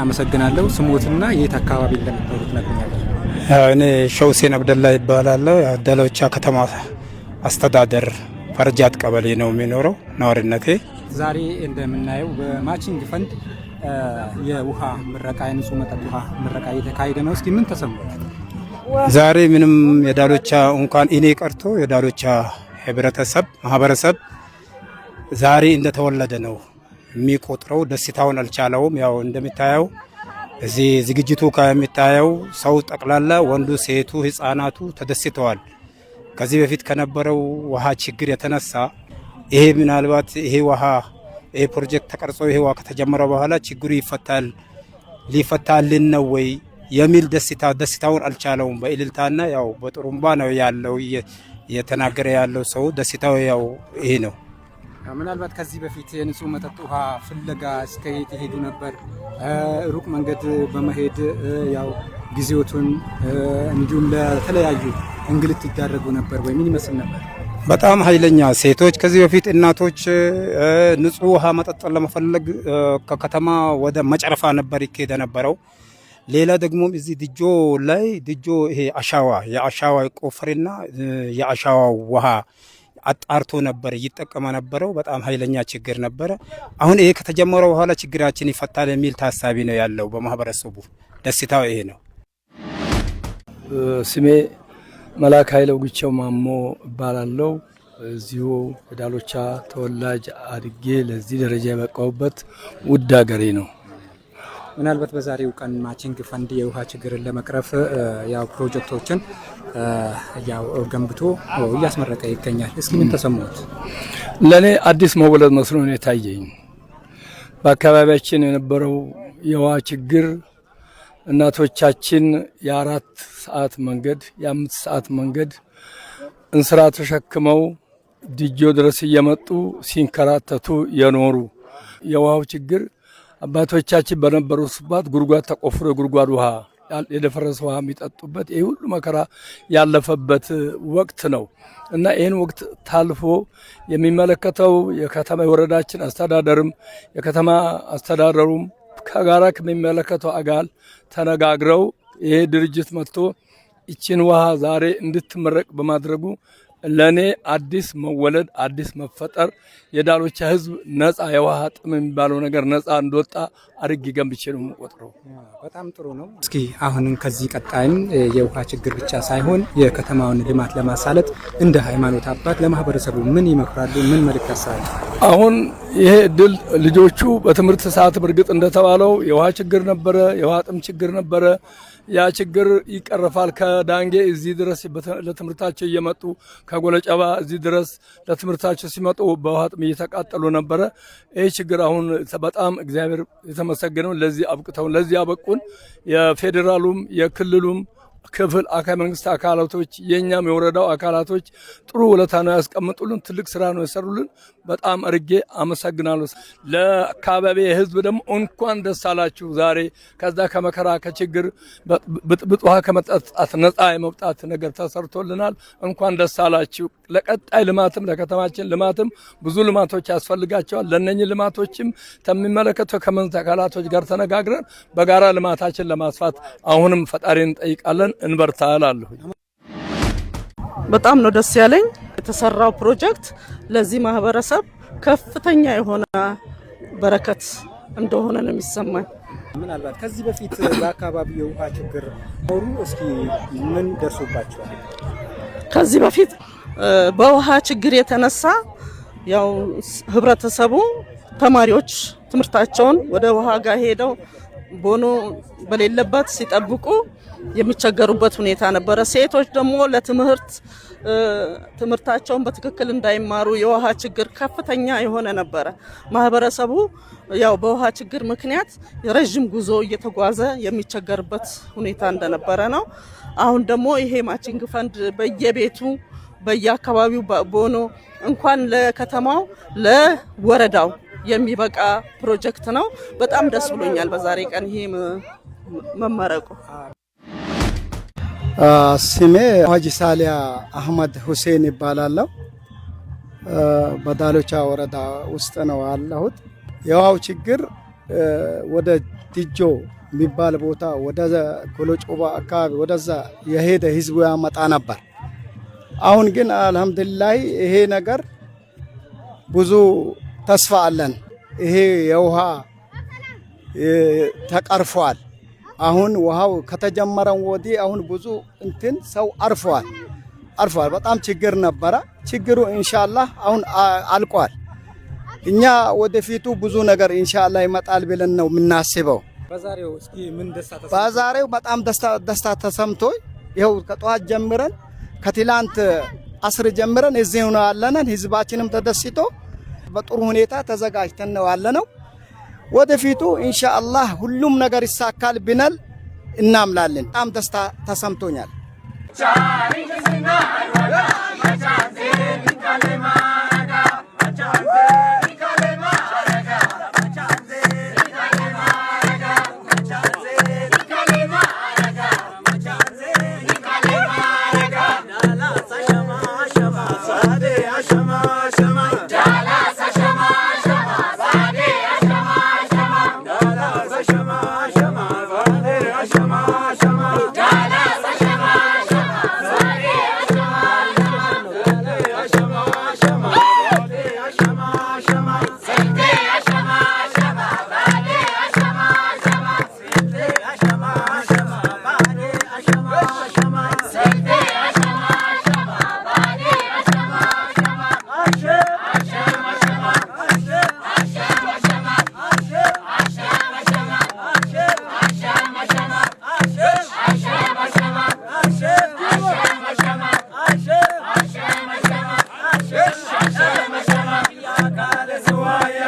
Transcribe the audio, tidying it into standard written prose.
አመሰግናለሁ። ስሞትና የት አካባቢ እንደምትኖሩት ነግሩኛል። እኔ ሸውሴን አብደላ ይባላለሁ። ዳሎቻ ከተማ አስተዳደር ፈርጃት ቀበሌ ነው የሚኖረው ነዋሪነቴ። ዛሬ እንደምናየው በማቺንግ ፈንድ የውሃ ምረቃ የንጹህ መጠጥ ውሃ ምረቃ እየተካሄደ ነው። እስኪ ምን ተሰማችሁ? ዛሬ ምንም የዳሎቻ እንኳን እኔ ቀርቶ የዳሎቻ ማህበረሰብ ዛሬ እንደተወለደ ነው የሚቆጥረው። ደስታውን አልቻለውም። ያው እንደሚታየው እዚህ ዝግጅቱ ከሚታየው ሰው ጠቅላላ ወንዱ፣ ሴቱ፣ ህፃናቱ ተደስተዋል። ከዚህ በፊት ከነበረው ውሃ ችግር የተነሳ ይሄ ምናልባት ይሄ ፕሮጀክት ተቀርጾ ይሄ ውሃ ከተጀመረ በኋላ ችግሩ ሊፈታልን ነው ወይ የሚል ደስታውን አልቻለውም። በእልልታና ያው በጥሩምባ ነው ያለው እየተናገረ ያለው ሰው። ደስታው ያው ይሄ ነው። ምናልባት ከዚህ በፊት የንጹህ መጠጥ ውሃ ፍለጋ እስከ የት ይሄዱ ነበር? ሩቅ መንገድ በመሄድ ያው ጊዜዎቱን እንዲሁም ለተለያዩ እንግልት ይዳረጉ ነበር ወይ? ምን ይመስል ነበር? በጣም ኃይለኛ ሴቶች ከዚህ በፊት እናቶች ንጹህ ውሃ መጠጥ ለመፈለግ ከከተማ ወደ መጨረፋ ነበር ይሄድ የነበረው። ሌላ ደግሞ እዚህ ድጆ ይሄ የአሻዋ ቆፈሬና የአሻዋ ውሃ አጣርቶ ነበር ይጠቀማ ነበረው። በጣም ኃይለኛ ችግር ነበረ። አሁን ይሄ ከተጀመረ በኋላ ችግራችን ይፈታል የሚል ታሳቢ ነው ያለው በማህበረሰቡ። ደስታው ይሄ ነው። ስሜ መላክ ኃይለው ግቸው ማሞ እባላለሁ። እዚሁ ዳሎቻ ተወላጅ አድጌ ለዚህ ደረጃ የበቃሁበት ውድ ሀገሬ ነው። ምናልባት በዛሬው ቀን ማቺንግ ፈንድ የውሃ ችግርን ለመቅረፍ ያው ፕሮጀክቶችን ያው ገንብቶ እያስመረቀ ይገኛል። እስኪ ምን ተሰማዎት? ለኔ አዲስ መወለድ መስሎ ነው የታየኝ። በአካባቢያችን የነበረው የውሃ ችግር እናቶቻችን የ4 ሰዓት መንገድ የ5 ሰዓት መንገድ እንስራ ተሸክመው ድጆ ድረስ እየመጡ ሲንከራተቱ የኖሩ የውሃው ችግር አባቶቻችን በነበሩበት ጉድጓድ ተቆፍሮ የጉድጓድ ውሃ የደፈረሰ ውሃ የሚጠጡበት ይህ ሁሉ መከራ ያለፈበት ወቅት ነው እና ይህን ወቅት ታልፎ የሚመለከተው የከተማ የወረዳችን አስተዳደርም የከተማ አስተዳደሩም ከጋራ ከሚመለከተው አጋል ተነጋግረው ይሄ ድርጅት መጥቶ ይችን ውሃ ዛሬ እንድትመረቅ በማድረጉ ለኔ አዲስ መወለድ አዲስ መፈጠር የዳሎቻ ህዝብ ነፃ የውሃ ጥም የሚባለው ነገር ነፃ እንደወጣ አድርጌ ገንብቼ ነው የምቆጥረው። በጣም ጥሩ ነው። እስኪ አሁን ከዚህ ቀጣይም የውሃ ችግር ብቻ ሳይሆን የከተማውን ልማት ለማሳለጥ እንደ ሃይማኖት አባት ለማህበረሰቡ ምን ይመክራሉ? ምን መልእክት ያሳያል? አሁን ይሄ እድል ልጆቹ በትምህርት ሰዓት በርግጥ እንደተባለው የውሃ ችግር ነበረ፣ የውሃ ጥም ችግር ነበረ። ያ ችግር ይቀርፋል። ከዳንጌ እዚህ ድረስ ለትምህርታቸው እየመጡ ከጎለጨባ እዚህ ድረስ ለትምህርታቸው ሲመጡ በውሃ ጥም እየተቃጠሉ ነበረ። ይህ ችግር አሁን በጣም እግዚአብሔር የተመሰገነው ለዚህ አብቅተው ለዚህ ያበቁን የፌዴራሉም የክልሉም ክፍል መንግስት አካላቶች የኛም የወረዳው አካላቶች ጥሩ ውለታ ነው ያስቀምጡልን። ትልቅ ስራ ነው የሰሩልን። በጣም አርጌ አመሰግናለሁ። ለአካባቢ ህዝብ ደግሞ እንኳን ደስ አላችሁ። ዛሬ ከዛ ከመከራ ከችግር ብጥብጥ ውሃ ከመጠጣት ነፃ የመውጣት ነገር ተሰርቶልናል። እንኳን ደስ አላችሁ። ለቀጣይ ልማትም ለከተማችን ልማትም ብዙ ልማቶች ያስፈልጋቸዋል። ለነኚህ ልማቶችም ከሚመለከተው ከመንግስት አካላቶች ጋር ተነጋግረን በጋራ ልማታችን ለማስፋት አሁንም ፈጣሪን እንጠይቃለን። እንበርታ እላለሁ። በጣም ነው ደስ ያለኝ። የተሰራው ፕሮጀክት ለዚህ ማህበረሰብ ከፍተኛ የሆነ በረከት እንደሆነ ነው የሚሰማኝ። ምናልባት ከዚህ በፊት በአካባቢው የውሃ ችግር ኖሩ? እስኪ ምን ደርሶባቸዋል? ከዚህ በፊት በውሃ ችግር የተነሳ ያው ህብረተሰቡ ተማሪዎች ትምህርታቸውን ወደ ውሃ ጋር ሄደው ቦኖ በሌለበት ሲጠብቁ የሚቸገሩበት ሁኔታ ነበረ። ሴቶች ደግሞ ለትምህርት ትምህርታቸውን በትክክል እንዳይማሩ የውሃ ችግር ከፍተኛ የሆነ ነበረ። ማህበረሰቡ ያው በውሃ ችግር ምክንያት ረጅም ጉዞ እየተጓዘ የሚቸገርበት ሁኔታ እንደነበረ ነው። አሁን ደግሞ ይሄ ማቺንግ ፈንድ በየቤቱ በየአካባቢው ቦኖ እንኳን ለከተማው ለወረዳው የሚበቃ ፕሮጀክት ነው። በጣም ደስ ብሎኛል በዛሬ ቀን ይሄ መመረቁ። ስሜ ሀጂ ሳሊያ አህመድ ሁሴን ይባላለሁ። በዳሎቻ ወረዳ ውስጥ ነው ያለሁት። የውሃው ችግር ወደ ዲጆ የሚባል ቦታ ወደ ኮሎጮባ አካባቢ ወደዛ የሄደ ህዝቡ ያመጣ ነበር። አሁን ግን አልহামዱሊላህ ይሄ ነገር ብዙ ተስፋ አለን። ይሄ የውሃ ተቀርፏል። አሁን ውሃው ከተጀመረው ወዲህ አሁን ብዙ እንትን ሰው አርፏል። በጣም ችግር ነበረ። ችግሩ ኢንሻአላህ አሁን አልቋል። እኛ ወደፊቱ ብዙ ነገር ኢንሻአላህ ይመጣል ብለን ነው የምናስበው። በዛሬው እስኪ ምን ደስታ ተሰምቶ? በዛሬው በጣም ደስታ ተሰምቶ ይኸው ከጧት ጀምረን ከትላንት አስር ጀምረን እዚህ ነው ያለነን። ህዝባችንም ተደስቶ በጥሩ ሁኔታ ተዘጋጅተን ነው ያለነው። ወደፊቱ ኢንሻአላህ ሁሉም ነገር ይሳካል ብለን እናምናለን። በጣም ደስታ ተሰምቶኛል። Why